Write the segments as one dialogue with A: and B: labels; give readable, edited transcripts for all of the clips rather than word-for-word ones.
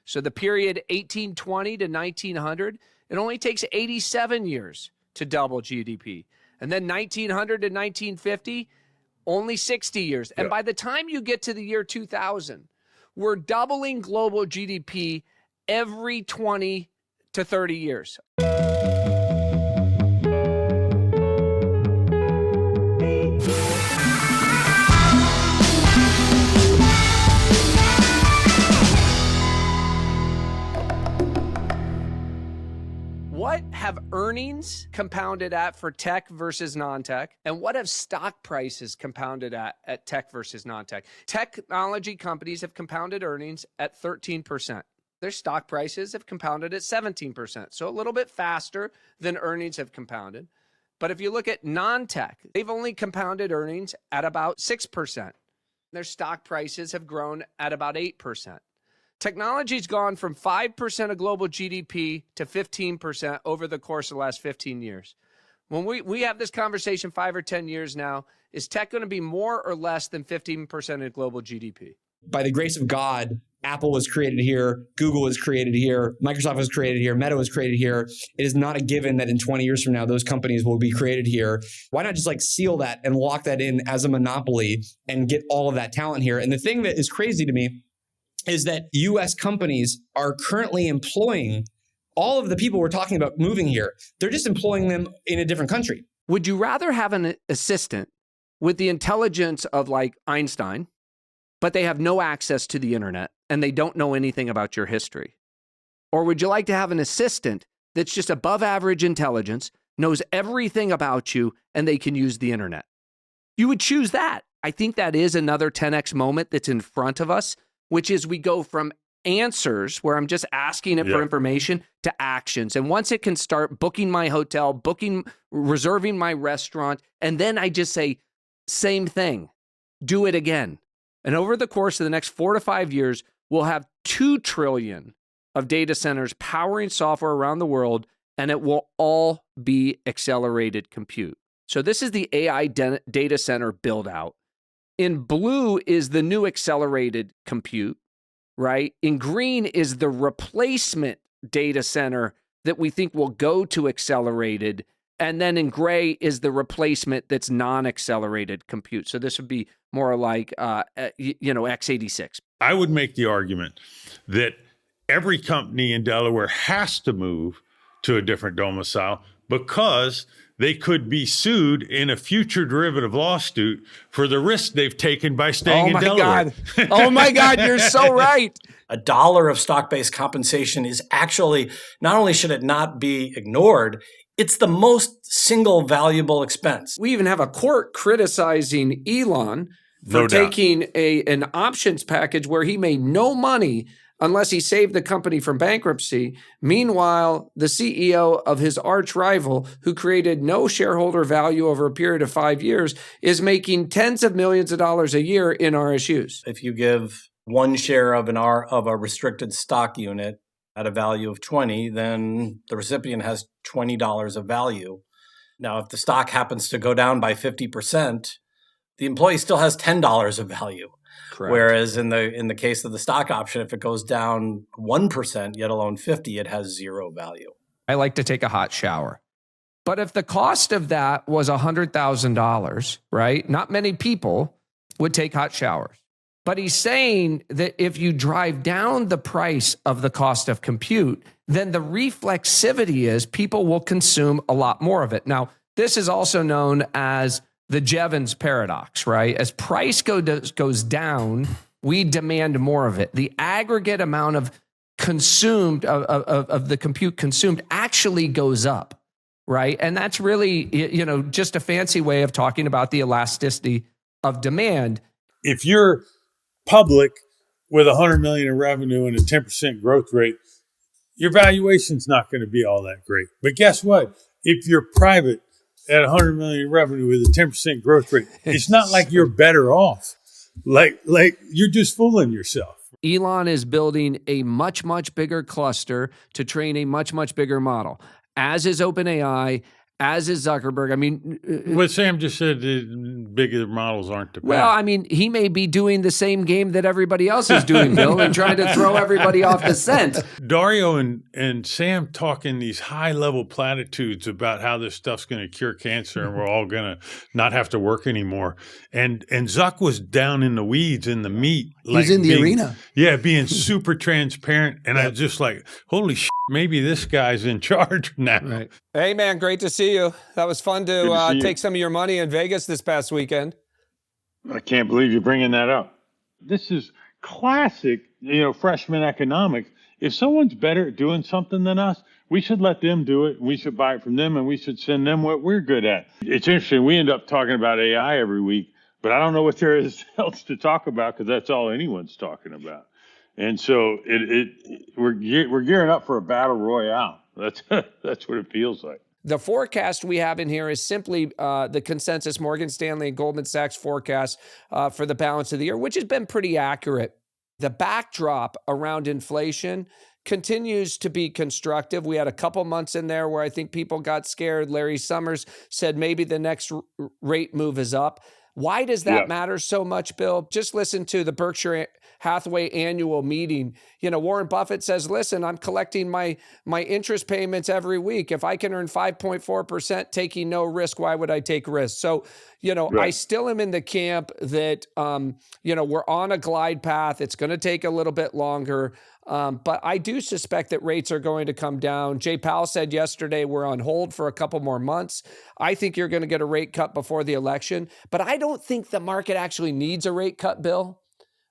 A: So the period 1820 to 1900, it only takes 87 years to double GDP. And then 1900 to 1950, only 60 years. And by the time you get to the year 2000, we're doubling global GDP every 20 to 30 years. What have earnings compounded at for tech versus non-tech? And what have stock prices compounded at tech versus non-tech? Technology companies have compounded earnings at 13%. Their stock prices have compounded at 17%. So a little bit faster than earnings have compounded. But if you look at non-tech, they've only compounded earnings at about 6%. Their stock prices have grown at about 8%. Technology's gone from 5% of global GDP to 15% over the course of the last 15 years. When we have this conversation 5 or 10 years now, is tech going to be more or less than 15% of global GDP?
B: By the grace of God, Apple was created here, Google was created here, Microsoft was created here, Meta was created here. It is not a given that in 20 years from now, those companies will be created here. Why not just seal that and lock that in as a monopoly and get all of that talent here? And the thing that is crazy to me is that U.S. companies are currently employing all of the people we're talking about moving here. They're just employing them in a different country.
A: Would you rather have an assistant with the intelligence of Einstein, but they have no access to the internet and they don't know anything about your history? Or would you like to have an assistant that's just above average intelligence, knows everything about you, and they can use the internet? You would choose that. I think that is another 10x moment that's in front of us, which is we go from answers where I'm just asking it for information to actions. And once it can start booking my hotel, reserving my restaurant, and then I just say, same thing, do it again. And over the course of the next 4 to 5 years, we'll have 2 trillion of data centers powering software around the world, and it will all be accelerated compute. So this is the AI data center build out. In blue is the new accelerated compute, right? In green is the replacement data center that we think will go to accelerated. And then in gray is the replacement that's non-accelerated compute. So this would be more like, x86.
C: I would make the argument that every company in Delaware has to move to a different domicile because they could be sued in a future derivative lawsuit for the risk they've taken by staying in Delaware.
A: Oh my God, you're so right.
D: $1 of stock-based compensation is actually, not only should it not be ignored, it's the most single valuable expense.
A: We even have a court criticizing Elon for taking an options package where he made no money unless he saved the company from bankruptcy. Meanwhile, the CEO of his arch rival, who created no shareholder value over a period of 5 years, is making tens of millions of dollars a year in RSUs.
D: If you give one share of a restricted stock unit at a value of 20, then the recipient has $20 of value. Now, if the stock happens to go down by 50%, the employee still has $10 of value.
A: Correct.
D: Whereas in the case of the stock option, if it goes down 1%, yet alone 50, it has zero value.
A: I like to take a hot shower. But if the cost of that was $100,000, right? Not many people would take hot showers. But he's saying that if you drive down the price of the cost of compute, then the reflexivity is people will consume a lot more of it. Now, this is also known as the Jevons paradox, right? As price goes down, we demand more of it. The aggregate amount of consumed, of the compute consumed actually goes up, right? And that's really, just a fancy way of talking about the elasticity of demand.
C: If you're public with 100 million in revenue and a 10% growth rate, your valuation's not going to be all that great. But guess what? If you're private at 100 million in revenue with a 10% growth rate, it's not like you're better off. Like you're just fooling yourself.
A: Elon is building a much, much bigger cluster to train a much, much bigger model, as is OpenAI, as is Zuckerberg. I mean,
C: what Sam just said, the bigger models aren't the best.
A: Well, I mean, he may be doing the same game that everybody else is doing, Bill, and trying to throw everybody off the scent.
C: Dario and Sam talking these high-level platitudes about how this stuff's going to cure cancer and we're all going to not have to work anymore. And Zuck was down in the weeds, in the meat.
E: He's in the arena.
C: Yeah, being super transparent. And I was just like, holy shit, maybe this guy's in charge now.
A: Right.
F: Hey, man, great to see you. That was fun to take some of your money in Vegas this past weekend.
C: I can't believe you're bringing that up. This is classic, freshman economics. If someone's better at doing something than us, we should let them do it. We should buy it from them, and we should send them what we're good at. It's interesting. We end up talking about AI every week, but I don't know what there is else to talk about because that's all anyone's talking about. And so we're gearing up for a battle royale. That's what it feels like.
F: The forecast we have in here is simply the consensus Morgan Stanley and Goldman Sachs forecast for the balance of the year, which has been pretty accurate. The backdrop around inflation continues to be constructive. We had a couple months in there where I think people got scared. Larry Summers said maybe the next rate move is up. Why does that matter so much, Bill? Just listen to the Berkshire Hathaway annual meeting. Warren Buffett says, listen, I'm collecting my interest payments every week. If I can earn 5.4% taking no risk, why would I take risks? So, I still am in the camp that, we're on a glide path. It's going to take a little bit longer. But I do suspect that rates are going to come down. Jay Powell said yesterday we're on hold for a couple more months. I think you're going to get a rate cut before the election. But I don't think the market actually needs a rate cut, Bill.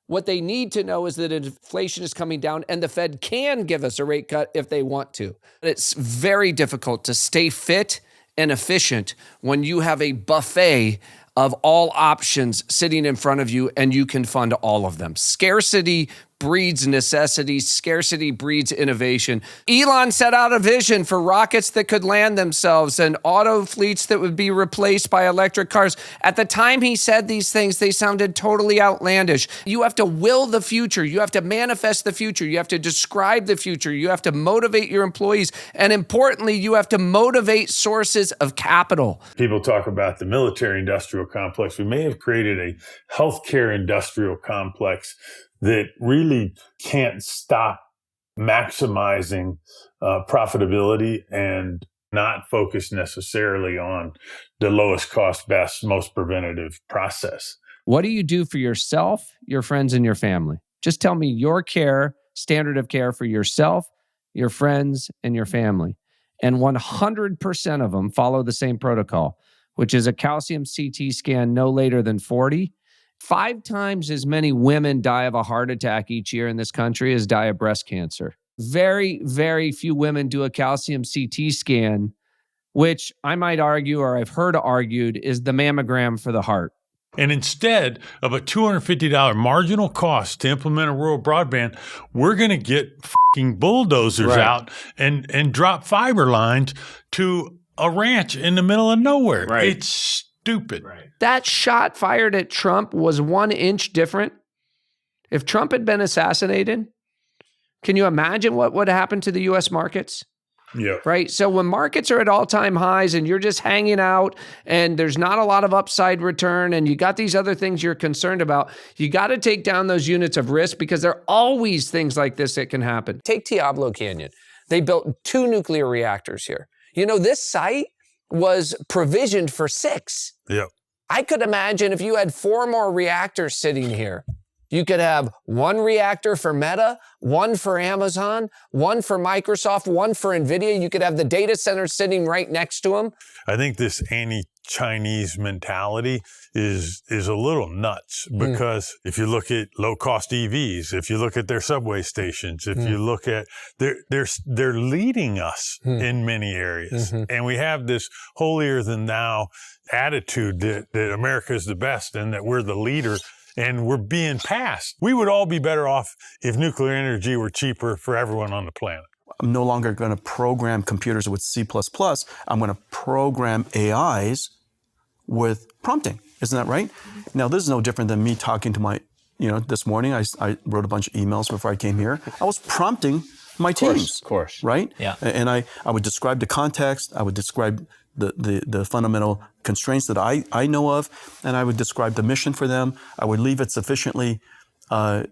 F: What they need to know is that inflation is coming down and the Fed can give us a rate cut if they want to. It's very difficult to stay fit and efficient when you have a buffet of all options sitting in front of you and you can fund all of them. Scarcity breeds necessity. Scarcity breeds innovation. Elon set out a vision for rockets that could land themselves and auto fleets that would be replaced by electric cars. At the time he said these things, they sounded totally outlandish. You have to will the future. You have to manifest the future. You have to describe the future. You have to motivate your employees. And importantly, you have to motivate sources of capital.
C: People talk about the military-industrial complex. We may have created a healthcare industrial complex that really can't stop maximizing profitability and not focus necessarily on the lowest cost, best, most preventative process.
A: What do you do for yourself, your friends, and your family? Just tell me your standard of care for yourself, your friends, and your family. And 100% of them follow the same protocol, which is a calcium CT scan no later than 40. 5 times as many women die of a heart attack each year in this country as die of breast cancer. Very, very few women do a calcium CT scan, which I might argue, or I've heard argued, is the mammogram for the heart.
C: And instead of a $250 marginal cost to implement a rural broadband, we're going to get fucking bulldozers out and drop fiber lines to a ranch in the middle of nowhere.
A: Right.
C: It's stupid. Right.
A: That shot fired at Trump was 1 inch different. If Trump had been assassinated, can you imagine what would happen to the U.S. markets?
C: Yeah.
A: Right. So when markets are at all-time highs and you're just hanging out and there's not a lot of upside return and you got these other things you're concerned about, you got to take down those units of risk because there are always things like this that can happen. Take Diablo Canyon. They built 2 nuclear reactors here. This site was provisioned for 6.
C: Yeah.
A: I could imagine if you had 4 more reactors sitting here, you could have 1 reactor for Meta, 1 for Amazon, 1 for Microsoft, 1 for NVIDIA. You could have the data center sitting right next to them.
C: I think this anti-Chinese mentality is a little nuts because if you look at low-cost EVs, if you look at their subway stations, if you look at they're leading us in many areas, and we have this holier-than-thou attitude that America is the best and that we're the leader. And we're being passed. We would all be better off if nuclear energy were cheaper for everyone on the planet.
E: I'm no longer going to program computers with C++. I'm going to program AIs with prompting. Isn't that right? Now, this is no different than me talking to my, this morning I wrote a bunch of emails before I came here. I was prompting my teams.
G: Of course.
E: Right?
G: Yeah.
E: And I would describe the context. I would describe the fundamental constraints that I know of, and I would describe the mission for them. I would leave it sufficiently, I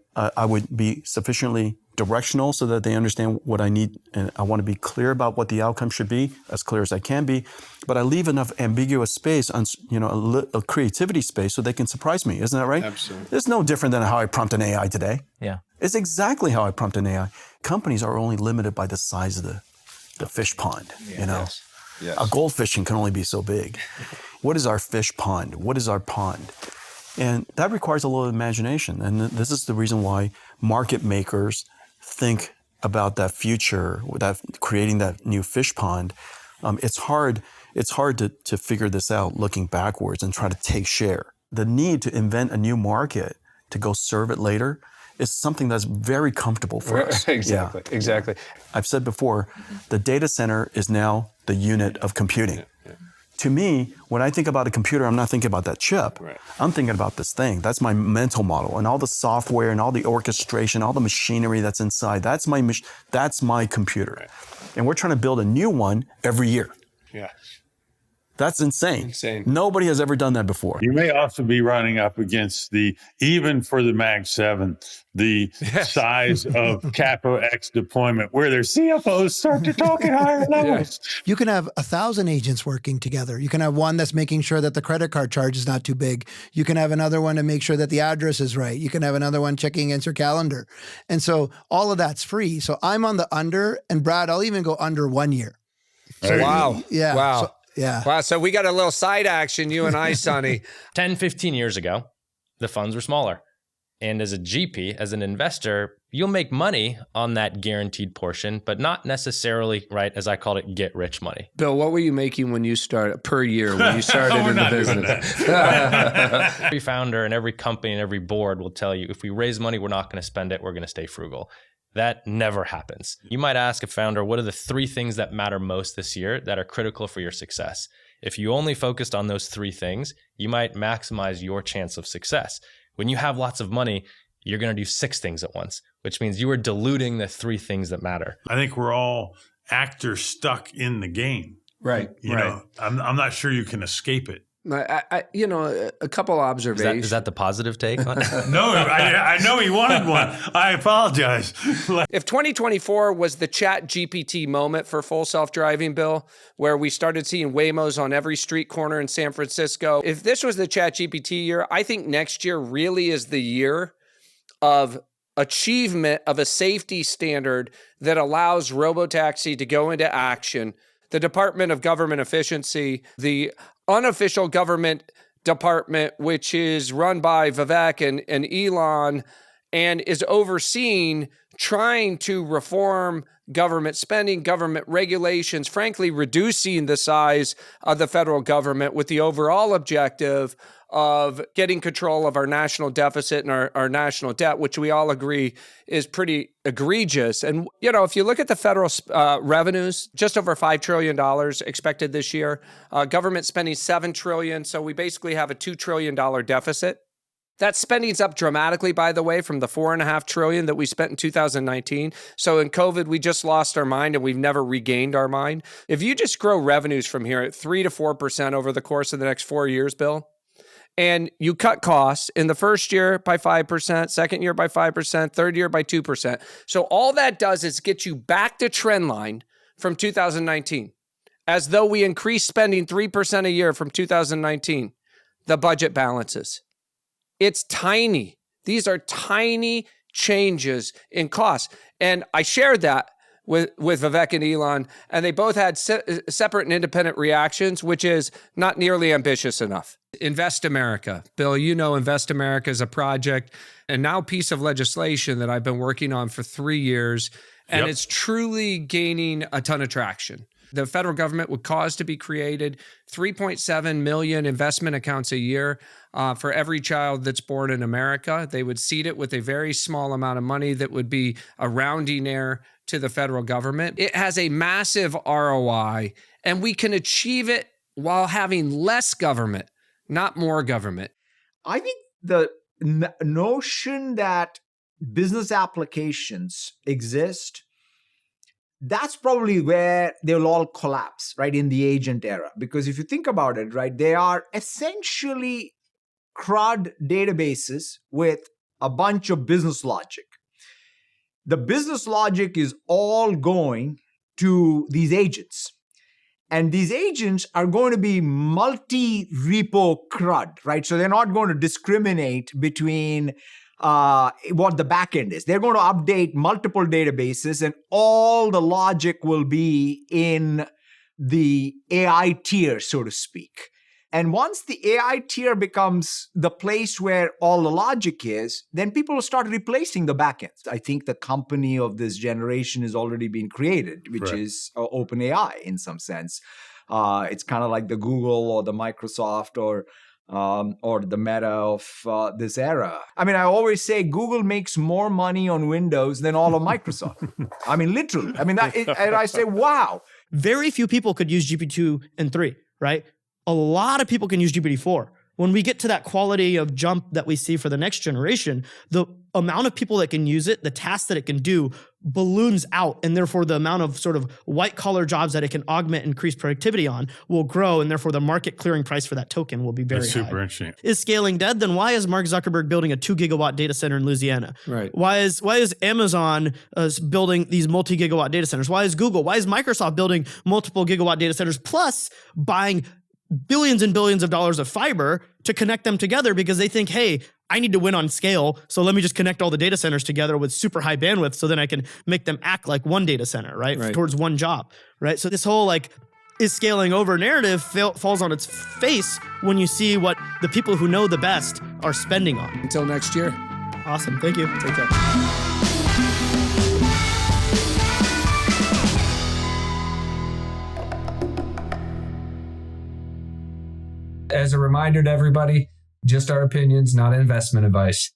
E: would be sufficiently directional so that they understand what I need, and I want to be clear about what the outcome should be, as clear as I can be. But I leave enough ambiguous space, on, a creativity space, so they can surprise me. Isn't that right?
A: Absolutely.
E: It's no different than how I prompt an AI today.
G: Yeah.
E: It's exactly how I prompt an AI. Companies are only limited by the size of the fish pond.
A: Yes.
E: A goldfish can only be so big. What is our fish pond? What is our pond? And that requires a little imagination. And this is the reason why market makers think about that future, that creating that new fish pond. It's hard to figure this out looking backwards and try to take share. The need to invent a new market to go serve it later is something that's very comfortable for us.
A: Exactly.
E: Yeah.
A: Exactly.
E: I've said before, the data center is now the unit of computing. To me, when I think about a computer, I'm not thinking about that chip.
A: Right.
E: I'm thinking about this thing. That's my mental model, and all the software and all the orchestration, all the machinery that's inside. That's my computer.
A: Right.
E: And we're trying to build a new one every year.
A: Yeah.
E: That's insane.
A: Insane.
E: Nobody has ever done that before.
C: You may also be running up against even for the Mag 7, the size of Capo X deployment, where their CFOs start to talk at higher levels.
H: You can have 1,000 agents working together. You can have one that's making sure that the credit card charge is not too big. You can have another one to make sure that the address is right. You can have another one checking against your calendar. And so all of that's free. So I'm on the under, and Brad, I'll even go under 1 year. So
F: Wow.
H: Yeah.
F: Wow.
H: So, yeah.
F: Wow. So we got a little side action, you and I, Sonny.
G: 10, 15 years ago, the funds were smaller. And as a GP, as an investor, you'll make money on that guaranteed portion, but not necessarily, right, as I called it, get rich money.
A: Bill, what were you making when you started per year when you started in the business?
G: Every founder and every company and every board will tell you, if we raise money, we're not going to spend it. We're going to stay frugal. That never happens. You might ask a founder, what are the 3 things that matter most this year that are critical for your success? If you only focused on those 3 things, you might maximize your chance of success. When you have lots of money, you're going to do 6 things at once, which means you are diluting the 3 things that matter.
C: I think we're all actors stuck in the game.
A: Right.
C: You know, I'm not sure you can escape it.
A: A couple observations.
G: Is that the positive take on it?
C: No, I know he wanted one. I apologize.
F: If 2024 was the Chat GPT moment for full self-driving, Bill, where we started seeing Waymos on every street corner in San Francisco, if this was the Chat GPT year, I think next year really is the year of achievement of a safety standard that allows robotaxi to go into action. The Department of Government Efficiency, the unofficial government department, which is run by Vivek and Elon, and is overseeing trying to reform government spending, government regulations, frankly, reducing the size of the federal government with the overall objective of getting control of our national deficit and our national debt, which we all agree is pretty egregious. And, if you look at the federal revenues, just over $5 trillion expected this year, government spending $7 trillion. So we basically have a $2 trillion deficit. That spending's up dramatically, by the way, from the $4.5 trillion that we spent in 2019. So in COVID, we just lost our mind and we've never regained our mind. If you just grow revenues from here at 3 to 4% over the course of the next 4 years, Bill, and you cut costs in the first year by 5%, second year by 5%, third year by 2%. So all that does is get you back to trend line from 2019, as though we increased spending 3% a year from 2019. The budget balances. It's tiny. These are tiny changes in costs. And I shared that with Vivek and Elon, and they both had separate and independent reactions, which is not nearly ambitious enough. Invest America. Bill, Invest America is a project and now piece of legislation that I've been working on for 3 years, and it's truly gaining a ton of traction. The federal government would cause to be created 3.7 million investment accounts a year for every child that's born in America. They would seed it with a very small amount of money that would be a rounding error to the federal government. It has a massive ROI, and we can achieve it while having less government, not more government.
I: I think the notion that business applications exist that's probably where they'll all collapse, right, in the agent era. Because if you think about it, right, they are essentially CRUD databases with a bunch of business logic. The business logic is all going to these agents. And these agents are going to be multi-repo CRUD, right? So they're not going to discriminate between what the backend is. They're going to update multiple databases, and all the logic will be in the AI tier, so to speak. And once the AI tier becomes the place where all the logic is, then people will start replacing the backends. I think the company of this generation has already been created, which is OpenAI in some sense. It's kind of like the Google or the Microsoft or the Meta of this era. I mean, I always say Google makes more money on Windows than all of Microsoft. I mean, literally. I mean, and I say, wow.
J: Very few people could use GPT-2 and 3, right? A lot of people can use GPT-4. When we get to that quality of jump that we see for the next generation, the amount of people that can use it, the tasks that it can do, balloons out, and therefore the amount of sort of white-collar jobs that it can augment and increase productivity on will grow, and therefore the market clearing price for that token will be very high.
C: That's super interesting.
J: Is scaling dead? Then why is Mark Zuckerberg building a 2 gigawatt data center in Louisiana?
A: Right.
J: Why is Amazon building these multi-gigawatt data centers? Why is Google? Why is Microsoft building multiple gigawatt data centers plus buying billions and billions of dollars of fiber to connect them together because they think, hey, I need to win on scale, so let me just connect all the data centers together with super high bandwidth so then I can make them act like one data center, right? Towards one job, right? So this whole is scaling over narrative falls on its face when you see what the people who know the best are spending on.
A: Until next year.
J: Awesome. Thank you.
A: Take care.
F: As a reminder to everybody, just our opinions, not investment advice.